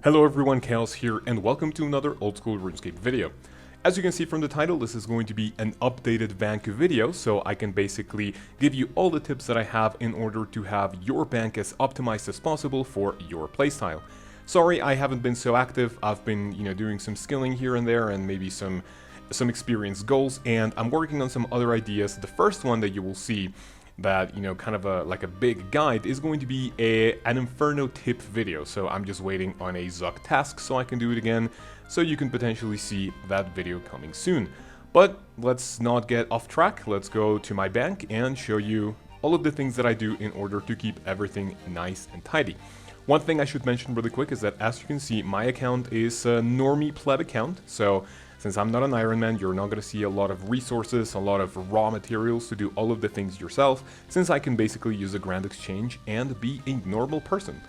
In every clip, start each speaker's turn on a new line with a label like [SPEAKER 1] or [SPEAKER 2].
[SPEAKER 1] Hello everyone, Kaoz here, and welcome to another old school RuneScape video. As you can see from the title, this is going to be an updated bank video, so I can basically give you all the tips that I have in order to have your bank as optimized as possible for your playstyle. Sorry, I haven't been so active. I've been, doing some skilling here and there and maybe some experience goals, and I'm working on some other ideas. The first one that you will see that, kind of like a big guide is going to be an Inferno tip video. So I'm just waiting on a Zuck task so I can do it again, so you can potentially see that video coming soon. But let's not get off track. Let's go to my bank and show you all of the things that I do in order to keep everything nice and tidy. One thing I should mention really quick is that, as you can see, my account is a normie pleb account, so since I'm not an Iron Man, you're not going to see a lot of resources, a lot of raw materials to do all of the things yourself, since I can basically use a Grand Exchange and be a normal person.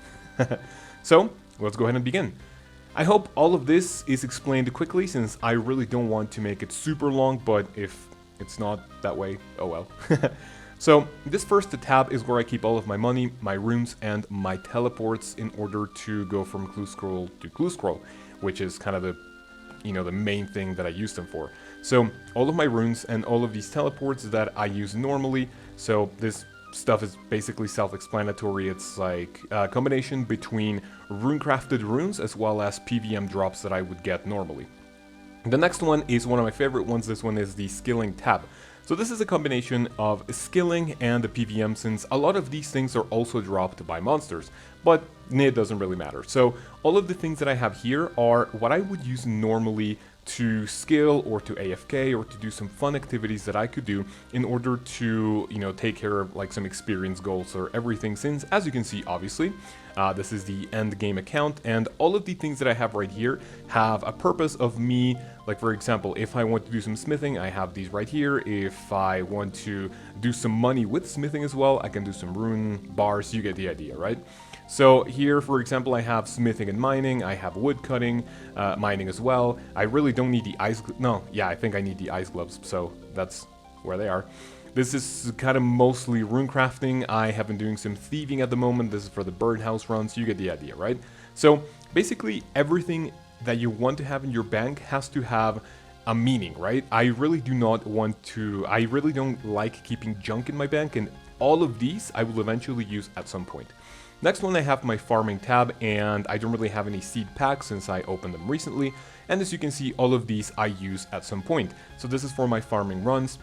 [SPEAKER 1] So, let's go ahead and begin. I hope all of this is explained quickly, since I really don't want to make it super long, but if it's not that way, oh well. So, this first tab is where I keep all of my money, my runes, and my teleports in order to go from clue scroll to clue scroll, which is kind of the main thing that I use them for. So all of my runes and all of these teleports that I use normally, so this stuff is basically self-explanatory. It's like a combination between rune-crafted runes as well as PVM drops that I would get normally. The next one is one of my favorite ones. This one is the Skilling tab. So this is a combination of skilling and the PVM, since a lot of these things are also dropped by monsters, but it doesn't really matter. So all of the things that I have here are what I would use normally to skill or to AFK or to do some fun activities that I could do in order to, take care of like some experience goals or everything, since as you can see, obviously, this is the end game account, and all of the things that I have right here have a purpose of me. Like, for example, if I want to do some smithing, I have these right here. If I want to do some money with smithing as well, I can do some rune bars. You get the idea, right? So here, for example, I have smithing and mining. I have wood cutting, mining as well. I really don't need the ice... No, yeah, I think I need the ice gloves, so that's where they are. This is kind of mostly rune crafting. I have been doing some thieving at the moment. This is for the birdhouse runs. You get the idea, right? So basically everything that you want to have in your bank has to have a meaning, right? I really don't like keeping junk in my bank, and all of these I will eventually use at some point. Next one, I have my farming tab, and I don't really have any seed packs since I opened them recently, and as you can see, all of these I use at some point. So this is for my farming runs.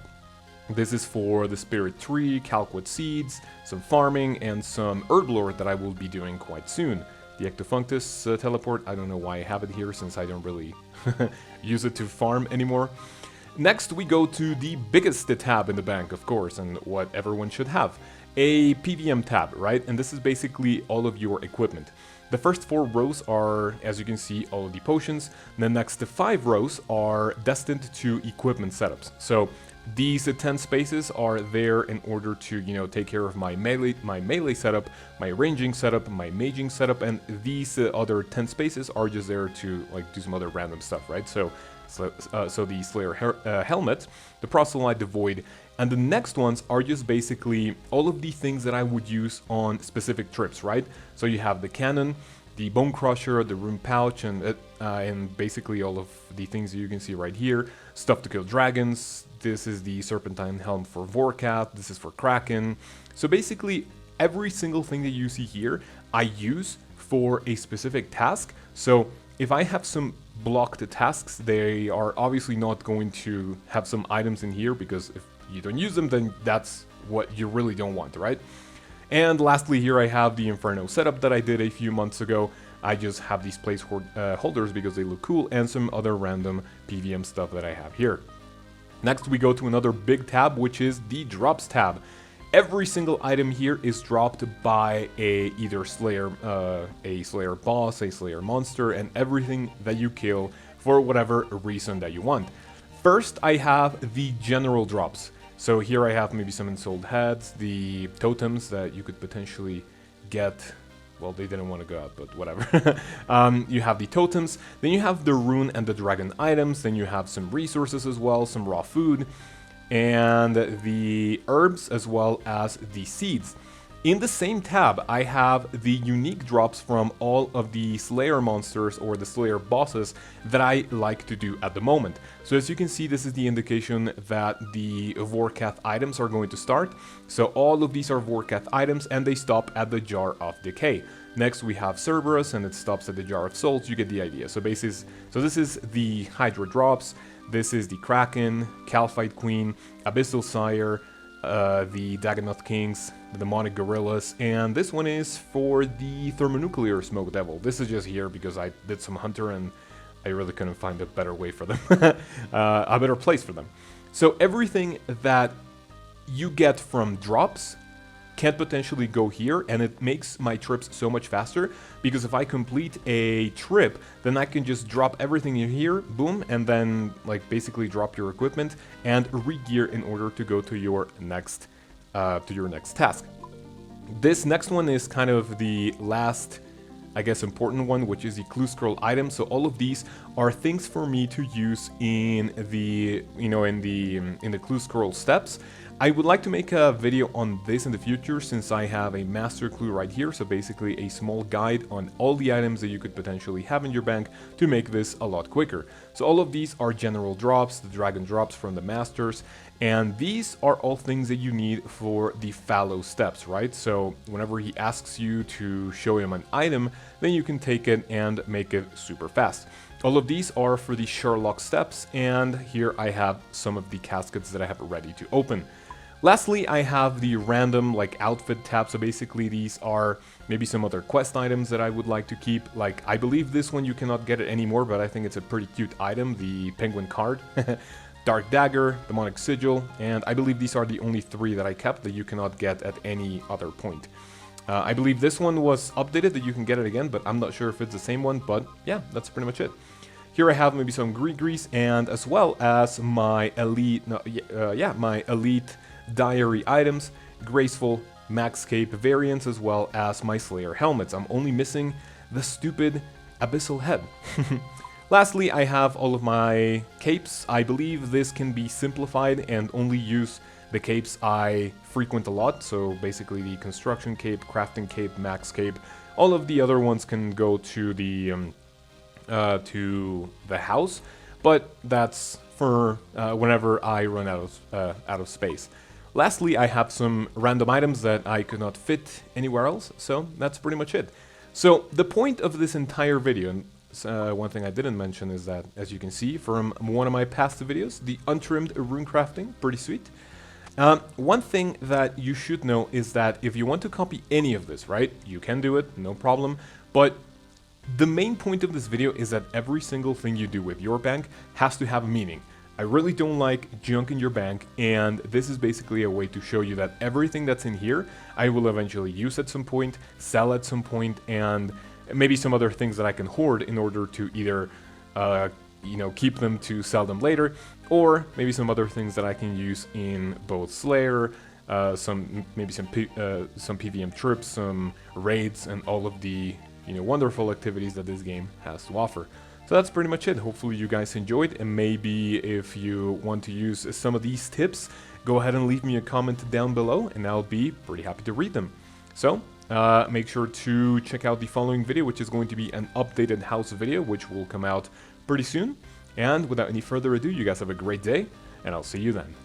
[SPEAKER 1] This is for the spirit tree, calquid seeds, some farming, and some herb lore that I will be doing quite soon. The Ectofunctus teleport, I don't know why I have it here since I don't really use it to farm anymore. Next we go to the biggest tab in the bank, of course, and what everyone should have. A Pbm tab, right? And this is basically all of your equipment. The first 4 rows are, as you can see, all of the potions. The next 5 rows are destined to equipment setups. So these 10 spaces are there in order to, take care of my melee setup, my ranging setup, my maging setup, and these other 10 spaces are just there to like do some other random stuff, right? So the Slayer helmet, the Proselyte, the Void, and the next ones are just basically all of the things that I would use on specific trips, right? So you have the cannon, the Bone Crusher, the Rune Pouch, and basically all of the things that you can see right here. Stuff to kill dragons. This is the Serpentine Helm for Vorkath. This is for Kraken. So basically every single thing that you see here I use for a specific task. So if I have some blocked tasks, they are obviously not going to have some items in here, because if you don't use them, then that's what you really don't want, right? And lastly, here I have the Inferno setup that I did a few months ago. I just have these placeholders because they look cool, and some other random PVM stuff that I have here. Next we go to another big tab, which is the drops tab. Every single item here is dropped by either Slayer, a Slayer boss, a Slayer monster, and everything that you kill for whatever reason that you want. First, I have the general drops. So here I have maybe some ensouled heads, the totems that you could potentially get. Well, they didn't want to go out, but whatever. You have the totems, then you have the rune and the dragon items, then you have some resources as well, some raw food, and the herbs as well as the seeds. In the same tab, I have the unique drops from all of the Slayer monsters or the Slayer bosses that I like to do at the moment. So as you can see, this is the indication that the Vorkath items are going to start. So all of these are Vorkath items and they stop at the Jar of Decay. Next we have Cerberus and it stops at the Jar of Souls. You get the idea. So this is the Hydra drops. This is the Kraken, Calphite Queen, Abyssal Sire, the Dagonoth Kings, the Demonic Gorillas, and this one is for the Thermonuclear Smoke Devil. This is just here because I did some Hunter and I really couldn't find a better way for them, a better place for them. So everything that you get from drops can potentially go here, and it makes my trips so much faster, because if I complete a trip, then I can just drop everything in here, boom, and then like basically drop your equipment and re-gear in order to go to your next task. This next one is kind of the last, I guess, important one, which is the clue scroll item. So all of these are things for me to use in the in the clue scroll steps. I would like to make a video on this in the future, since I have a master clue right here, so basically a small guide on all the items that you could potentially have in your bank to make this a lot quicker. So all of these are general drops, the dragon drops from the masters, and these are all things that you need for the fallow steps, right? So whenever he asks you to show him an item, then you can take it and make it super fast. All of these are for the Sherlock steps, and here I have some of the caskets that I have ready to open. Lastly, I have the random outfit tab, so basically these are maybe some other quest items that I would like to keep. Like, I believe this one you cannot get it anymore, but I think it's a pretty cute item, the penguin card. Dark Dagger, Demonic Sigil, and I believe these are the only 3 that I kept that you cannot get at any other point. I believe this one was updated, that you can get it again, but I'm not sure if it's the same one, but yeah, that's pretty much it. Here I have maybe some Grease, and as well as my elite, my elite diary items, graceful max cape variants, as well as my Slayer helmets. I'm only missing the stupid abyssal head. Lastly, I have all of my capes. I believe this can be simplified and only use the capes I frequent a lot, so basically the construction cape, crafting cape, max cape. All of the other ones can go to the house, but that's for whenever I run out of space. Lastly, I have some random items that I could not fit anywhere else, so that's pretty much it. So the point of this entire video, and one thing I didn't mention, is that, as you can see from one of my past videos, the untrimmed rune crafting, pretty sweet. One thing that you should know is that if you want to copy any of this, right, you can do it, no problem, but the main point of this video is that every single thing you do with your bank has to have a meaning. I really don't like junk in your bank, and this is basically a way to show you that everything that's in here I will eventually use at some point, sell at some point, and maybe some other things that I can hoard in order to either keep them to sell them later, or maybe some other things that I can use in both Slayer, some PVM trips, some raids, and all of the wonderful activities that this game has to offer. So that's pretty much it. Hopefully you guys enjoyed, and maybe if you want to use some of these tips, go ahead and leave me a comment down below, and I'll be pretty happy to read them. So make sure to check out the following video, which is going to be an updated house video, which will come out pretty soon. And without any further ado, you guys have a great day, and I'll see you then.